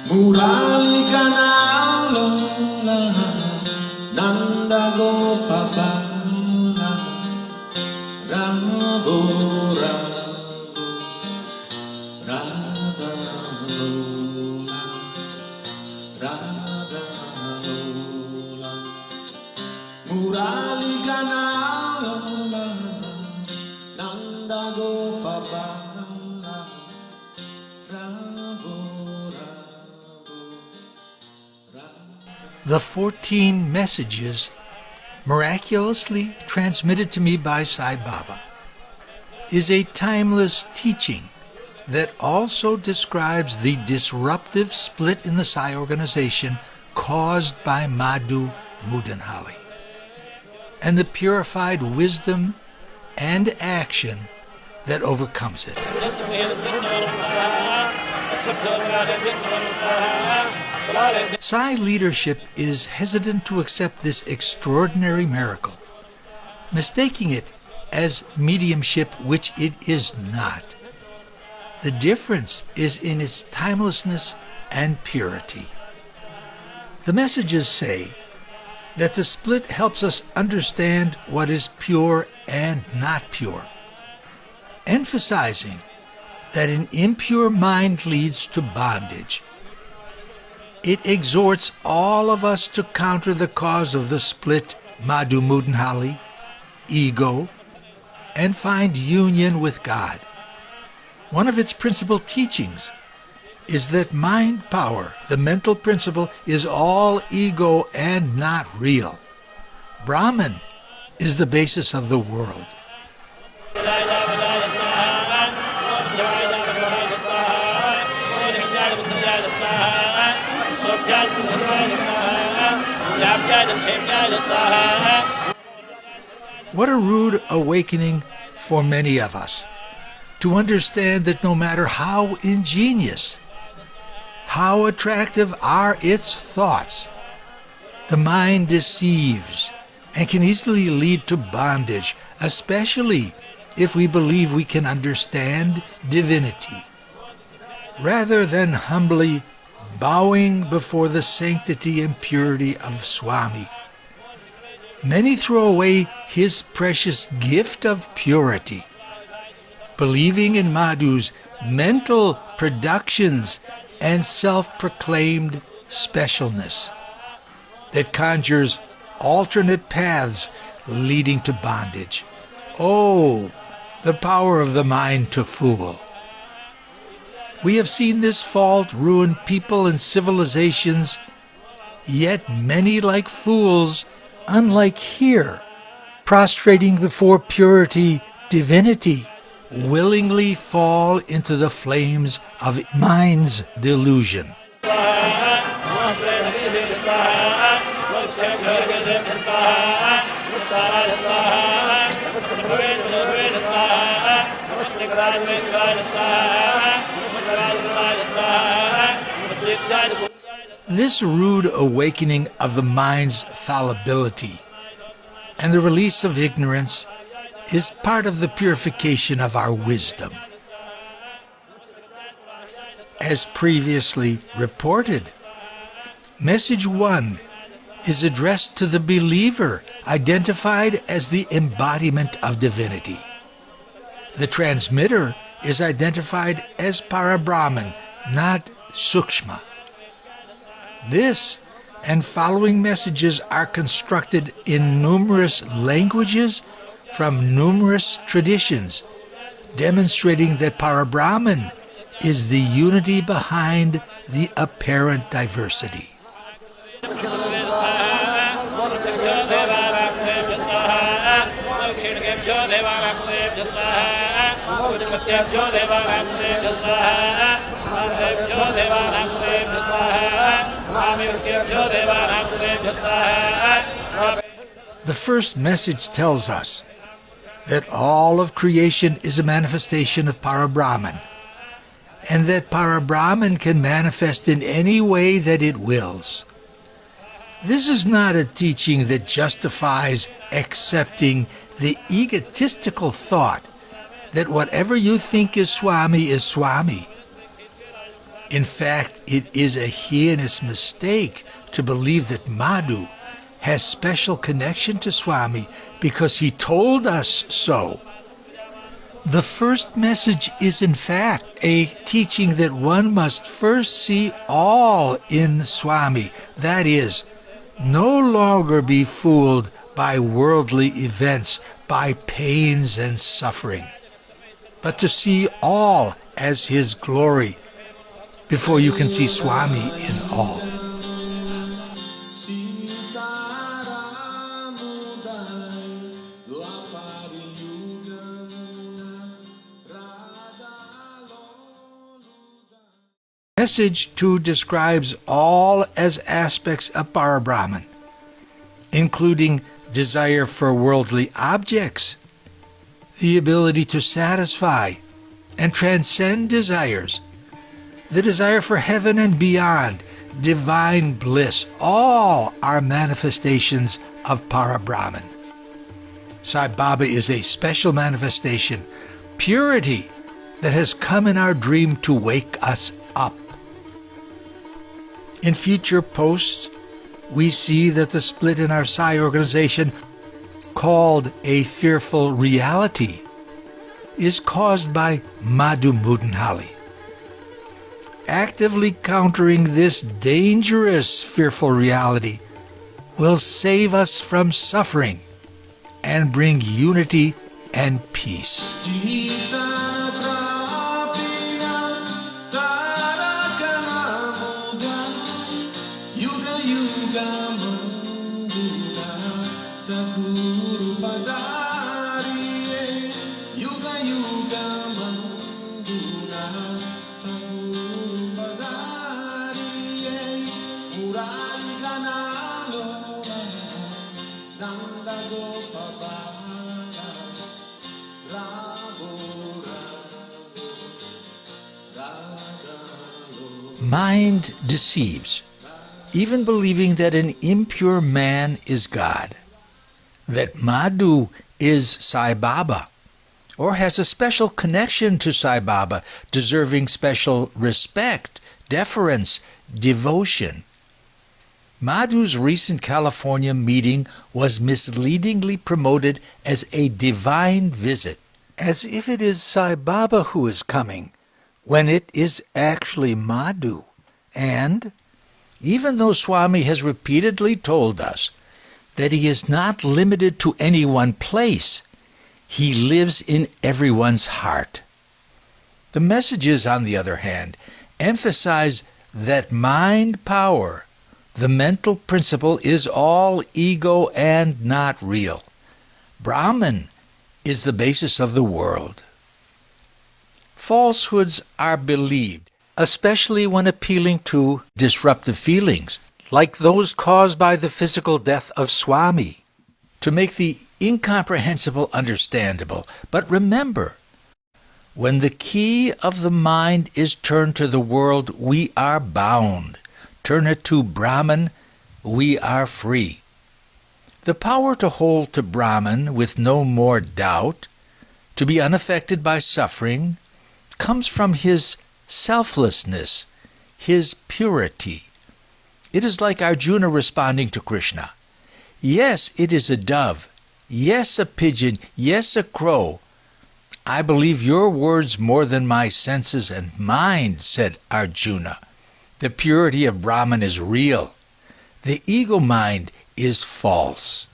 Muralikanalola Nanda Gopala Rabo Rabo Radha Lola Radha Lola Muralikanalola Nanda Gopala The 14 messages miraculously transmitted to me by Sai Baba is a timeless teaching that also describes the disruptive split in the Sai organization caused by Madhusudan and the purified wisdom and action that overcomes it. Sai leadership is hesitant to accept this extraordinary miracle, mistaking it as mediumship, which it is not. The difference is in its timelessness and purity. The messages say that the split helps us understand what is pure and not pure, emphasizing that an impure mind leads to bondage. It exhorts all of us to counter the cause of the split, Madhusudan, ego, and find union with God. One of its principal teachings is that mind power, the mental principle, is all ego and not real. Brahman is the basis of the world. What a rude awakening for many of us to understand that no matter how ingenious, how attractive are its thoughts, the mind deceives and can easily lead to bondage, especially if we believe we can understand divinity. Rather than humbly bowing before the sanctity and purity of Swami, many throw away his precious gift of purity, believing in Madhu's mental productions and self-proclaimed specialness that conjures alternate paths leading to bondage. Oh, the power of the mind to fool. We have seen this fault ruin people and civilizations, yet many like fools, unlike here, prostrating before purity, divinity, willingly fall into the flames of mind's delusion. This rude awakening of the mind's fallibility and the release of ignorance is part of the purification of our wisdom. As previously reported, Message 1 is addressed to the believer, identified as the embodiment of divinity. The transmitter is identified as Parabrahman, not Sukshma. This and following messages are constructed in numerous languages from numerous traditions, demonstrating that Parabrahman is the unity behind the apparent diversity. The first message tells us that all of creation is a manifestation of Parabrahman, and that Parabrahman can manifest in any way that it wills. This is not a teaching that justifies accepting the egotistical thought that whatever you think is Swami is Swami. In fact, it is a heinous mistake to believe that Madhu has special connection to Swami because he told us so. The first message is in fact a teaching that one must first see all in Swami, that is, no longer be fooled by worldly events, by pains and suffering, but to see all as his glory before you can see Swami in all. Message 2 describes all as aspects of Parabrahman, including desire for worldly objects, the ability to satisfy and transcend desires, the desire for heaven and beyond, divine bliss, all are manifestations of Parabrahman. Sai Baba is a special manifestation, purity that has come in our dream to wake us up. In future posts, we see that the split in our Sai organization, called a fearful reality, is caused by Madhu Mudunhali. Actively countering this dangerous fearful reality will save us from suffering and bring unity and peace. Mind deceives, even believing that an impure man is God, that Madhu is Sai Baba, or has a special connection to Sai Baba, deserving special respect, deference, devotion. Madhu's recent California meeting was misleadingly promoted as a divine visit, as if it is Sai Baba who is coming, when it is actually Madhu. And even though Swami has repeatedly told us that he is not limited to any one place, he lives in everyone's heart. The messages, on the other hand, emphasize that mind power, the mental principle, is all ego and not real. Brahman is the basis of the world. Falsehoods are believed, especially when appealing to disruptive feelings, like those caused by the physical death of Swami, to make the incomprehensible understandable. But remember, when the key of the mind is turned to the world, we are bound. Turn it to Brahman, we are free. The power to hold to Brahman with no more doubt, to be unaffected by suffering, comes from his selflessness, his purity. It is like Arjuna responding to Krishna. Yes, it is a dove. Yes, a pigeon. Yes, a crow. I believe your words more than my senses and mind, said Arjuna. The purity of Brahman is real. The ego mind is false.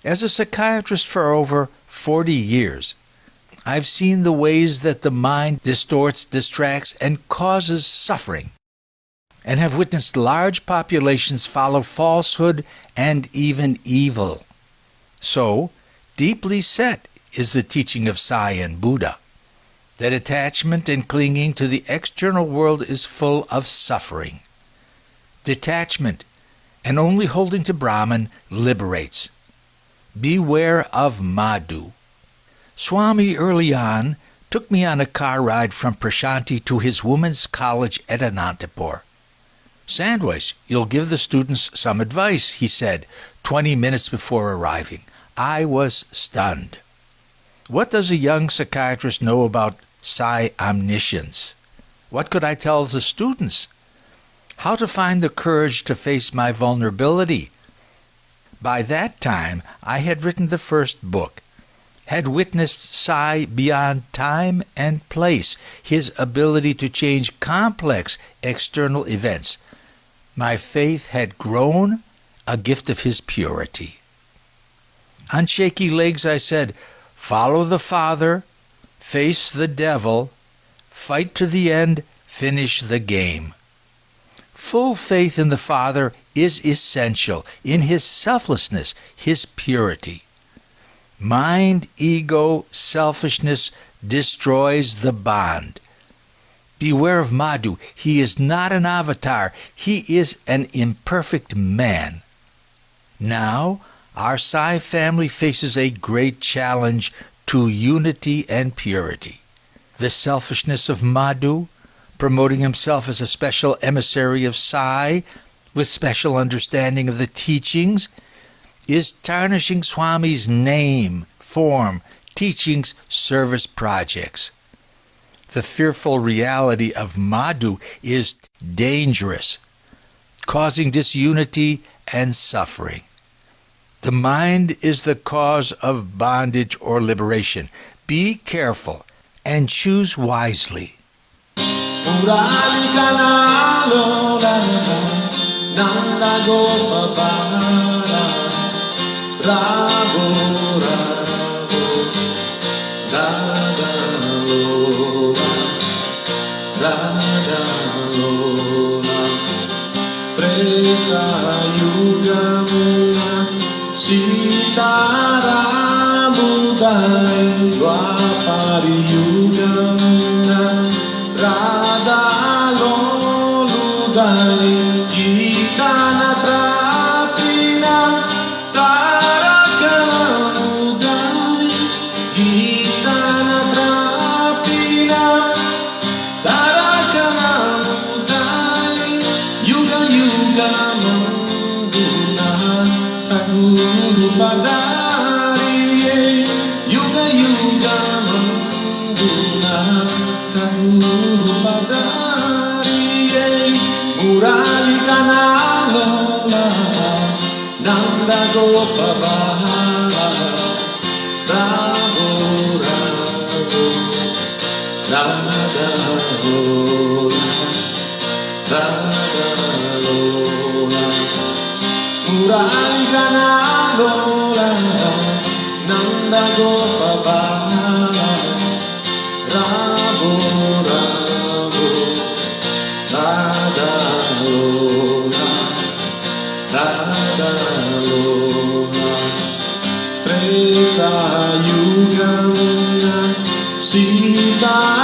As a psychiatrist for over 40 years, I've seen the ways that the mind distorts, distracts, and causes suffering, and have witnessed large populations follow falsehood and even evil. So, deeply set is the teaching of Sai and Buddha, that attachment and clinging to the external world is full of suffering. Detachment and only holding to Brahman liberates. Beware of Madhu. Swami early on took me on a car ride from Prashanti to his women's college at Anantapur. Sandweiss, you'll give the students some advice, he said, 20 minutes before arriving. I was stunned. What does a young psychiatrist know about Sai omniscience? What could I tell the students? How to find the courage to face my vulnerability? By that time, I had written the first book, had witnessed Sai beyond time and place, his ability to change complex external events. My faith had grown, a gift of his purity. On shaky legs I said, follow the Father, face the devil, fight to the end, finish the game. Full faith in the Father is essential in his selflessness, his purity. Mind, ego, selfishness destroys the bond. Beware of Madhu. He is not an avatar. He is an imperfect man. Now, our Sai family faces a great challenge to unity and purity. The selfishness of Madhu, promoting himself as a special emissary of Sai, with special understanding of the teachings, is tarnishing Swami's name, form, teachings, service projects. The fearful reality of Madhu is dangerous, causing disunity and suffering. The mind is the cause of bondage or liberation. Be careful and choose wisely. Sita